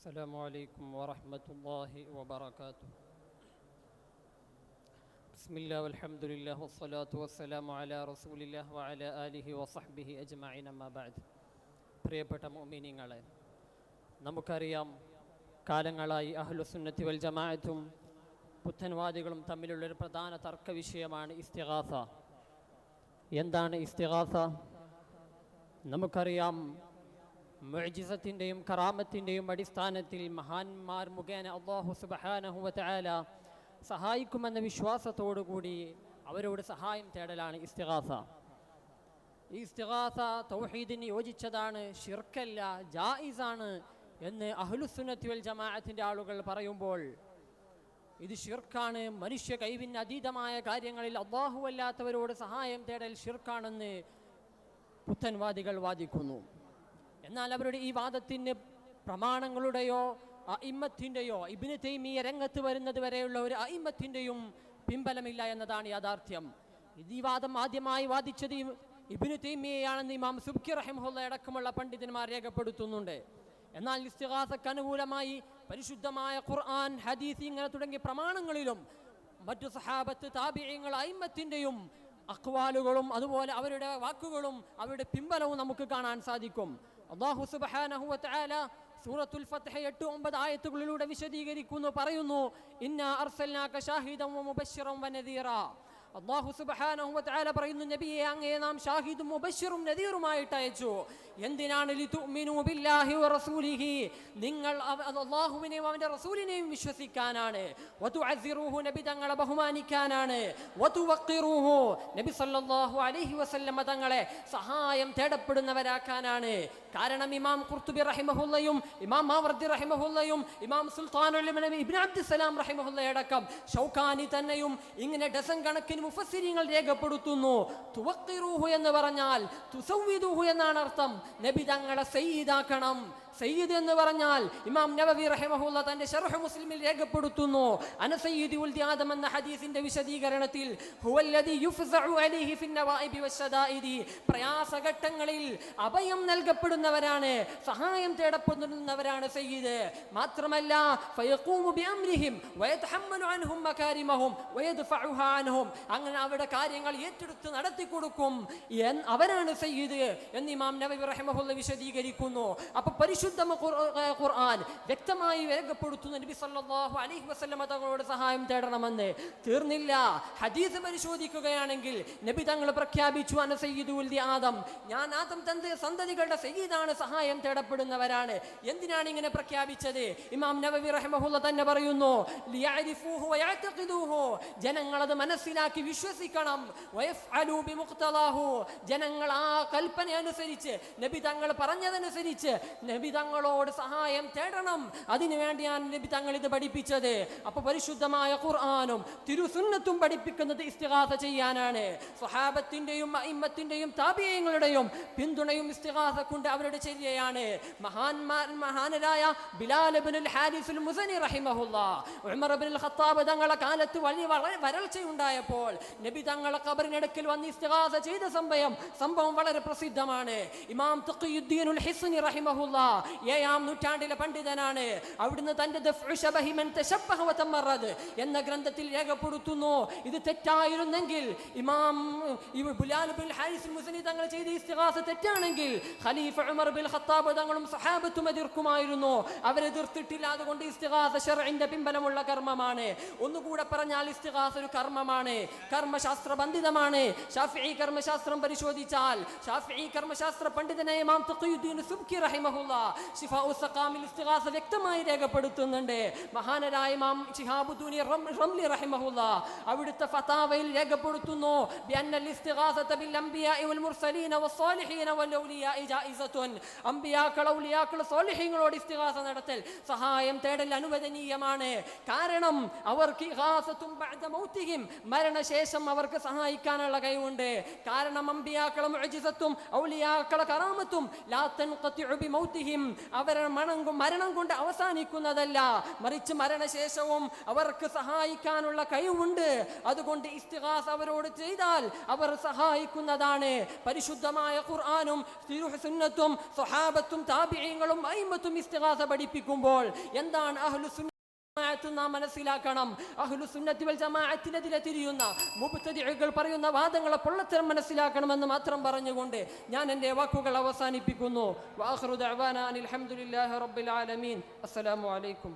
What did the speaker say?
السلام عليكم ورحمة الله وبركاته. بسم الله والحمد لله والصلاة والسلام على رسول الله وعلى آله وصحبه أجمعين أما بعد. പ്രിയപ്പെട്ട മുഅ്മിനീങ്ങളെ, നമുക്കറിയാം കാലങ്ങളായി അഹ്ലുസുന്നത്തി വൽ ജമാഅത്തും പുത്തൻവാദികളും തമ്മിലുള്ളൊരു പ്രധാന തർക്ക വിഷയമാണ് ഇസ്തിഗാസ. എന്താണ് ഇസ്തിഗാസ? നമുക്കറിയാം മുഅ്ജിസത്തിൻ്റെയും കറാമത്തിൻ്റെയും അടിസ്ഥാനത്തിൽ മഹാന്മാർ മുഖേന അല്ലാഹു സുബ്ഹാനഹു വ തആല സഹായിക്കുമെന്ന വിശ്വാസത്തോടുകൂടി അവരോട് സഹായം തേടലാണ് ഇസ്തിഗാസ. ഈ ഇസ്തിഗാസ തൗഹീദിന് യോജിച്ചതാണ്, ശിർക്കല്ല, ജായിസാണ് എന്ന് അഹ്ലുസുന്നത്തി വൽ ജമാഅത്തിൻ്റെ ആളുകൾ പറയുമ്പോൾ ഇത് ഷിർക്കാണ്, മനുഷ്യ കൈവിന് അതീതമായ കാര്യങ്ങളിൽ അല്ലാഹു അല്ലാത്തവരോട് സഹായം തേടൽ ഷിർക്കാണെന്ന് പുത്തൻവാദികൾ വാദിക്കുന്നു. എന്നാൽ അവരുടെ ഈ വാദത്തിന് പ്രമാണങ്ങളുടെയോ അഇമ്മത്തിൻ്റെയോ ഇബ്നു തൈമിയ്യ രംഗത്ത് വരുന്നത് വരെയുള്ള ഒരു അഇമ്മത്തിൻ്റെയും പിൻബലമില്ല എന്നതാണ് യാഥാർത്ഥ്യം. ഈ വാദം ആദ്യമായി വാദിച്ചത് ഇബ്നു തൈമിയ്യയാണെന്ന് ഇമാം സുബ്കി റഹിമഹുല്ലാഹി അടക്കമുള്ള പണ്ഡിതന്മാർ രേഖപ്പെടുത്തുന്നുണ്ട്. എന്നാൽ ഇസ്തിഗാസക്ക് അനുകൂലമായി പരിശുദ്ധമായ ഖുർആൻ, ഹദീസ് ഇങ്ങനെ തുടങ്ങിയ പ്രമാണങ്ങളിലും മറ്റു സഹാബത്ത്, താബിഈങ്ങൾ, അഇമ്മത്തിൻ്റെയും അഖ്വാലുകളും അതുപോലെ അവരുടെ വാക്കുകളും അവരുടെ പിൻബലവും നമുക്ക് കാണാൻ സാധിക്കും. അല്ലാഹു സുബ്ഹാനഹു വ തആല സൂറത്തുൽ ഫത്ഹ് 8-9 ആയത്തുകളിലൂടെ വിശദീകരിക്കുന്നു, പറയുന്നു, ഇന്നാ അർസൽനാക ഷാഹിദൻ വ മുബശ്ശിറൻ വ നദീറ. അല്ലാഹു സുബ്ഹാനഹു വ തആല പറയുന്നു, നബിയെ, അങ്ങയെ നാം ഷാഹിദും മുബശ്ശിറും നദീറുമായിട്ട് അയച്ചു. എന്തിനാണ്? ലിതുഅ്മിനു ബില്ലാഹി വ റസൂലിഹി, നിങ്ങൾ അല്ലാഹുവിനെയും അവന്റെ റസൂലിനെയും വിശ്വസിക്കാനാണ്. വതുഅസ്സിറൂഹു, നബി തങ്ങളെ ബഹുമാനിക്കാനാണ്. വതുവഖിറൂഹു, നബി സല്ലല്ലാഹു അലൈഹി വസല്ലമ തങ്ങളെ സഹായം തേടപ്പെടുന്നവരാക്കാനാണ്. കാരണം ഇമാം ഖുർത്തുബി റഹിമഹുല്ലയും ഇമാം മാവർദി റഹിമഹുല്ലയും ഇമാം സുൽത്താനുൽ ഉലമ ഇബ്നു അബ്ദുസ്സലാം റഹിമഹുല്ലയും അടക്കം ഷൗക്കാനി തന്നെയും ഇങ്ങനെ ഡസൻ കണക്കിന് മുഫസ്സിരീങ്ങൾ രേഖപ്പെടുത്തുന്നു. തുവഖിറൂഹു എന്ന് പറഞ്ഞാൽ തുസവ്വിദൂഹു എന്നാണ് അർത്ഥം. നബി തങ്ങളെ സയ്യിദാക്കണം. സയ്യിദ് എന്ന് പറഞ്ഞാൽ ഇമാം നവവി റഹിമഹുല്ലാഹ് തന്റെ ശർഹ് മുസ്ലിമിൽ രേഖപ്പെടുത്തുന്നു, അന സയ്യിദു വൽദി ആദം എന്ന ഹദീസിന്റെ വിശദീകരണത്തിൽ, ഹുവല്ലദി യുഫ്സഉ അലൈഹി ഫിൻ നവാഇബി വശദാഇദി, പ്രയാസഘട്ടങ്ങളിൽ അഭയം നൽകപ്പെടുന്നവരാണ്, സഹായം തേടപ്പെടുന്നവരാണ് സയ്യിദ്. മാത്രമല്ല ഫയഖൂമു ബിഅംരിഹിം വയതഹമ്മലു അൻഹും മകാരിമഹും വയദ്ഫഉഹാ അൻഹും, അങ്ങനെ അവരുടെ കാര്യങ്ങൾ ഏറ്റെടുത്ത് നടത്തി കൊടുക്കും, അവരാണ് സയ്യിദ് എന്ന് ഇമാം നവവി റഹിമഹുല്ലാഹ് വിശദീകരിക്കുന്നു. അപ്പോൾ ഖുർആൻ വ്യക്തമായി രേഖപ്പെടുത്തുന്നു നബി സല്ലല്ലാഹു അലൈഹി വസല്ലമ തങ്ങളോട് സഹായം തേടണമെന്ന്. തീർന്നില്ല, ഹദീസ് പരിശോധിക്കുകയാണെങ്കിൽ നബി തങ്ങൾ പ്രഖ്യാപിച്ചു, അന സയ്യിദു വൽദി ആദം, ഞാൻ ആദം തന്റെ സന്തതികളുടെ സയ്യിദാണ്, സഹായം തേടപ്പെടുന്നവരാണ്. എന്തിനാണ് ഇങ്ങനെ പ്രഖ്യാപിച്ചത്? ഇമാം നവവി റഹിമഹുല്ലാഹ് തന്നെ പറയുന്നു, ലിയഅരിഫൂഹു വയഅതഖിദൂഹു, ജനങ്ങൾ അത് മനസ്സിലാക്കി വിശ്വസിക്കണം. വയഫ്അലു ബിമുഖ്തലാഹു, ജനങ്ങൾ ആ കൽപ്പന അനുസരിച്ച്, നബി തങ്ങൾ പറഞ്ഞതനുസരിച്ച് നബി തങ്ങളോട് സഹായം തേടണം. അതിനുവേണ്ടിയാണ് നബി തങ്ങൾ ഇത് പഠിപ്പിച്ചത്. അപ്പൊ പരിശുദ്ധമായ ഖുർആനും തിരുസുന്നത്തും പഠിപ്പിക്കുന്നത് ഇസ്തിഗാസ ചെയ്യാനാണ്. സ്വഹാബത്തിന്റെയും അഇമ്മത്തിന്റെയും താബിഈങ്ങളുടെയും പിന്തുണയും ഇസ്തിഗാസക്കുണ്ട് അവരുടെ ചര്യയാണ്. മഹാനരായ ബിലാൽ ഇബ്നുൽ ഹാരിസുൽ മുസനി റഹിമഹുല്ലാഹ്, ഉമർ ഇബ്നുൽ ഖത്താബ് തങ്ങളുടെ കാലത്ത് വലിയ വരൾച്ചയുണ്ടായപ്പോൾ നബി തങ്ങളെ ഖബറിനടുക്കൽ വന്ന് ഇസ്തിഗാസ ചെയ്ത സംഭവം വളരെ പ്രസിദ്ധമാണ്. ഇമാം തഖിയുദ്ദീനുൽ ഹിസ്നി റഹിമഹുല്ലാഹ് 7-ാം നൂറ്റാണ്ടിലെ പണ്ഡിതനാണ്. അവിടുന്ന് തന്റെ ദഫ്ഉ ശബഹി മൻ തശബ്ബഹ വ തമറദ് എന്ന ഗ്രന്ഥത്തിൽ രേഖപ്പെടുത്തുന്നു, ഇത് തെറ്റായിരുന്നെങ്കിൽ, ഇമാം ബിലാൽ ഇബ്നുൽ ഹാരിസ് മുസ്നി തങ്ങൾ ചെയ്ത ഇസ്തിഗാസ തെറ്റാണെങ്കിൽ ഖലീഫ ഉമർ ഇബ്നുൽ ഖത്താബ് തങ്ങളും സഹാബത്തും എതിർക്കുമായിരുന്നു. അവരെതിർത്തിട്ടില്ല. അതുകൊണ്ട് ഇസ്തിഗാസ ശർഇന്റെ പിൻബലമുള്ള കർമ്മമാണ്. ഒന്നുകൂടെ പറഞ്ഞാൽ ഇസ്തിഗാസ ഒരു കർമ്മമാണ്, കർമ്മശാസ്ത്ര ബന്ധിതമാണ്. ശാഫിഈ കർമ്മശാസ്ത്രം പരിശോധിച്ചാൽ, ശാഫിഈ കർമ്മശാസ്ത്ര പണ്ഡിതനായ ഇമാം തഖിയുദ്ദീൻ സുബ്കി റഹിമഹുല്ലാഹ് ശിഫാഉ സഖാമിൽ ഇസ്തിഗാസ വ്യക്തമായി രേഖപ്പെടുത്തുന്നുണ്ട്. മഹാനരായ ഇമാം ശിഹാബുദ്ദീൻ റംലി റഹിമഹുല്ലാഹ് അവിടുത്തെ ഫതാവയിൽ രേഖപ്പെടുത്തുന്നു, ബിഅന്നൽ ഇസ്തിഗാസത ബിൽ അംബിയാഇ വൽ മുർസലീന വസ്സാലിഹീന വൽ ഔലിയാഇ ജായിസത്തുൻ, അംബിയാക്കൾ, ഔലിയാക്കൾ, സ്വാലിഹീങ്ങളോട് ഇസ്തിഗാസ നടത്തൽ, സഹായം തേടൽ അനുവദനീയമാണ്. കാരണം അവർക്ക് ഇഗാസത്തും ബഅദ മൗതിഹിം, മരണശേഷം അവർക്ക് സഹായിക്കാനുള്ള കഴിവുണ്ട്. കാരണം അംബിയാക്കളെ മുഅ്ജിസത്തും ഔലിയാക്കളെ കറാമത്തും ലാ തൻഖതിഉ ബിമൗതിഹിം, അവരുടെ മരണം കൊണ്ട് അവസാനിക്കുന്നതല്ല, മറിച്ച് മരണശേഷവും അവർക്ക് സഹായിക്കാനുള്ള കഴിവുണ്ട്. അതുകൊണ്ട് ഇസ്തിഗാസ അവരോട് ചെയ്താൽ അവർ സഹായിക്കുന്നതാണ്. പരിശുദ്ധമായ ഖുർആനും സുന്നത്തും സ്വഹാബത്തും താബിഈങ്ങളും അയിമ്മത്തും ഇസ്തിഗാസ പഠിപ്പിക്കുമ്പോൾ എന്താണ് അഹ്ലുസുന്ന നാം മനസ്സിലാക്കണം. അഹ്ലുസുന്നത്തി വൽ ജമാഅത്തിനെതിരെ തിരിയുന്ന മുബ്തദിഉകൾ പറയുന്ന വാദങ്ങളെ പൊള്ളത്തരം മനസ്സിലാക്കണമെന്ന് മാത്രം പറഞ്ഞുകൊണ്ട് ഞാൻ എൻ്റെ വാക്കുകൾ അവസാനിപ്പിക്കുന്നു. വആഖിറു ദഅവാനാ അനിൽ ഹംദുലില്ലാഹി റബ്ബിൽ ആലമീൻ. അസ്സലാമു അലൈക്കും.